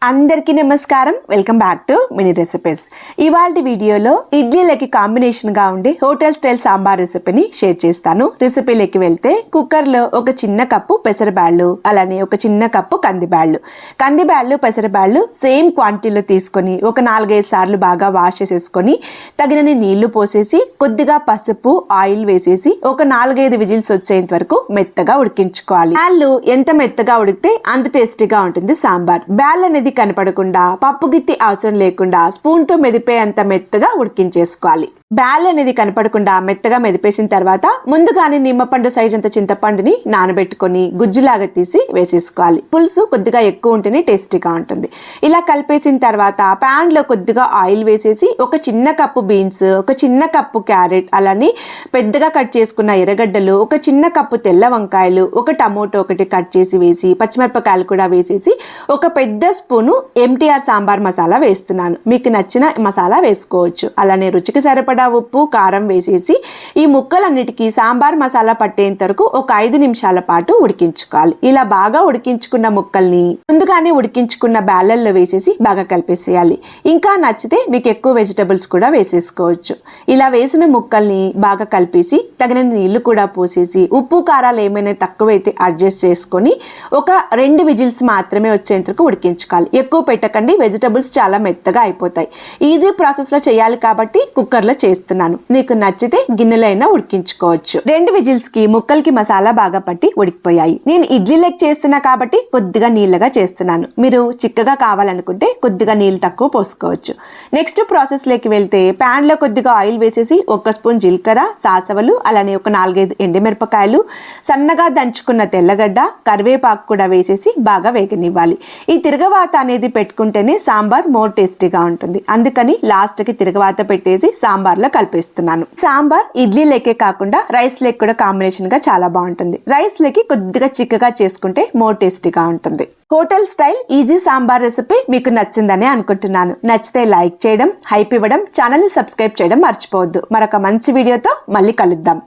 అందరికీ నమస్కారం. Welcome back to mini recipes. ఇవాల్టి వీడియోలో ఇడ్లీలకి కాంబినేషన్ గా ఉండే హోటల్ స్టైల్ సాంబార్ రెసిపీని షేర్ చేస్తాను. రెసిపీలోకి వెళ్తే కుక్కర్లో ఒక చిన్న కప్పు పెసరబ్యాళ్ళు, అలానే ఒక చిన్న కప్పు కందిబ్యాళ్ళు పెసరబ్యాళ్ళు సేమ్ క్వాంటిటీలో తీసుకొని ఒక 4-5 సార్లు బాగా వాష్ చేసేసుకొని తగినన్ని నీళ్లు పోసేసి కొద్దిగా పసుపు ఆయిల్ వేసేసి ఒక 4-5 విజిల్స్ వచ్చేంత వరకు మెత్తగా ఉడికించుకోవాలి. బ్యాళ్ళు ఎంత మెత్తగా ఉడికితే అంత టేస్టీగా ఉంటుంది సాంబార్. బ్యాల్ అనేది కనపడకుండా పప్పు గిత్తి అవసరం లేకుండా స్పూన్ తో మెదిపేంత మెత్తగా ఉడికించేసుకోవాలి. బ్యాల్ అనేది కనపడకుండా మెత్తగా మెదిపేసిన తర్వాత ముందుగానే నిమ్మపండు సైజ్ అంత చింతపండుని నానబెట్టుకొని గుజ్జులాగా తీసి వేసేసుకోవాలి. పులుసు కొద్దిగా ఎక్కువ ఉంటేనే టేస్టీగా ఉంటుంది. ఇలా కలిపేసిన తర్వాత ప్యాన్ లో కొద్దిగా ఆయిల్ వేసేసి ఒక చిన్న కప్పు బీన్స్, ఒక చిన్న కప్పు క్యారెట్, అలానే పెద్దగా కట్ చేసుకున్న ఎర్రగడ్డలు, ఒక చిన్న కప్పు తెల్ల వంకాయలు, ఒక టమోటో ఒకటి కట్ చేసి వేసి పచ్చిమిరపకాయలు కూడా వేసేసి ఒక పెద్ద స్పూను ఎంటీఆర్ సాంబార్ మసాలా వేస్తున్నాను. మీకు నచ్చిన మసాలా వేసుకోవచ్చు. అలానే రుచికి సరిపడా ఉప్పు కారం వేసేసి ఈ ముక్కలన్నిటికీ సాంబార్ మసాలా పట్టేంత వరకు ఒక 5 నిమిషాల పాటు ఉడికించుకోవాలి. ఇలా బాగా ఉడికించుకున్న ముక్కల్ని ముందుగానే ఉడికించుకున్న బ్యాలల్లో వేసేసి బాగా కలిపేసేయాలి. ఇంకా నచ్చితే మీకు ఎక్కువ వెజిటబుల్స్ కూడా వేసేసుకోవచ్చు. ఇలా వేసిన ముక్కల్ని బాగా కలిపేసి తగిన నీళ్లు కూడా పోసేసి ఉప్పు కారాలు ఏమైనా తక్కువైతే అడ్జస్ట్ చేసుకొని ఒక 2 విజిల్స్ మాత్రమే వచ్చేంత వరకు ఉడికించుకోవాలి. ఎక్కువ పెట్టకండి, వెజిటబుల్స్ చాలా మెత్తగా అయిపోతాయి. ఈజీ ప్రాసెస్ లో చేయాలి కాబట్టి కుక్కర్ లో చేస్తున్నాను. మీకు నచ్చితే గిన్నెలో అయినా ఉడికించుకోవచ్చు. 2 విజిల్స్ కి ముక్కలకి మసాలా బాగా పట్టి ఉడికిపోయాయి. నేను ఇడ్లీ లెగ్ చేస్తున్నా కాబట్టి కొద్దిగా నీళ్ళగా చేస్తున్నాను. మీరు చిక్కగా కావాలనుకుంటే కొద్దిగా నీళ్ళు తక్కువ పోసుకోవచ్చు. నెక్స్ట్ ప్రాసెస్ లోకి వెళ్తే ప్యాన్ లో కొద్దిగా ఆయిల్ వేసేసి 1 స్పూన్ జీలకర్ర, సాసవలు, అలానే ఒక 4-5 ఎండుమిరపకాయలు, సన్నగా దంచుకున్న తెల్లగడ్డ, కరివేపాకు కూడా వేసేసి బాగా వేగనివ్వాలి. ఈ తిరగవాత అనేది పెట్టుకుంటేనే సాంబార్ మోర్ టేస్టీగా ఉంటుంది. అందుకని లాస్ట్ కి తిరగవాత పెట్టేసి సాంబార్ లో కలిపేస్తున్నాను. సాంబార్ ఇడ్లీ లేకే కాకుండా రైస్ లేక్ కూడా కాంబినేషన్ గా చాలా బాగుంటుంది. రైస్ లేకి కొద్దిగా చిక్కగా చేసుకుంటే మోర్ టేస్టీగా ఉంటుంది. Hotel style easy sambar recipe మీకు నచ్చిందని అనుకుంటున్నాను. నచ్చితే లైక్ చేయడం, హైప్ ఇవ్వడం, ఛానల్ ని సబ్స్క్రైబ్ చేయడం మర్చిపోవద్దు. మరొక మంచి వీడియోతో మళ్ళీ కలుద్దాం.